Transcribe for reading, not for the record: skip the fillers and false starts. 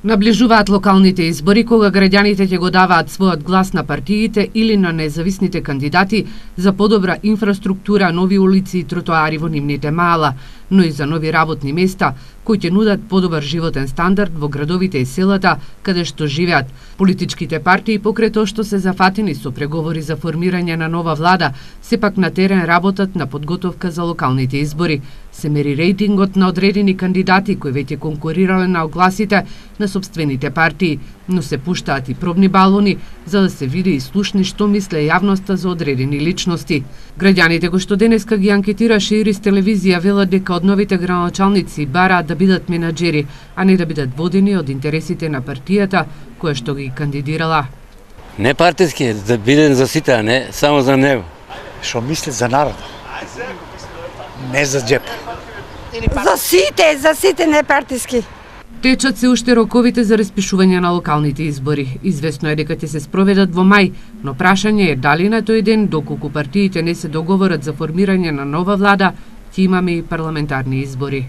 Наближуваат локалните избори кога граѓаните ќе го даваат својот глас на партиите или на независните кандидати за подобра инфраструктура, нови улици и тротоари во нивните мала, но и за нови работни места кои ќе нудат подобар животен стандард во градовите и селата каде што живеат. Политичките партии покрај тоа што се зафатени со преговори за формирање на нова влада, сепак на терен работат на подготовка за локалните избори. Се мери рейтингот на одредени кандидати кои веќе конкурирале на огласите на собствените партии, но се пуштаат и пробни балони за да се види и слушни што мисле јавноста за одредени личности. Граѓаните кои што денеска ги анкетираше Ирис телевизија велат дека од новите градоначалници бараат да бидат менаџери, а не да бидат водени од интересите на партијата која што ги кандидирала. Не партиски, да биде за сите, а не само за него. Што мисли за народот, не за џеп. За сите не партиски. Течат се уште роковите за распишување на локалните избори. Известно е дека ќе се спроведат во мај, но прашање е дали на тој ден, доколку партиите не се договорат за формирање на нова влада, ќе имаме и парламентарни избори.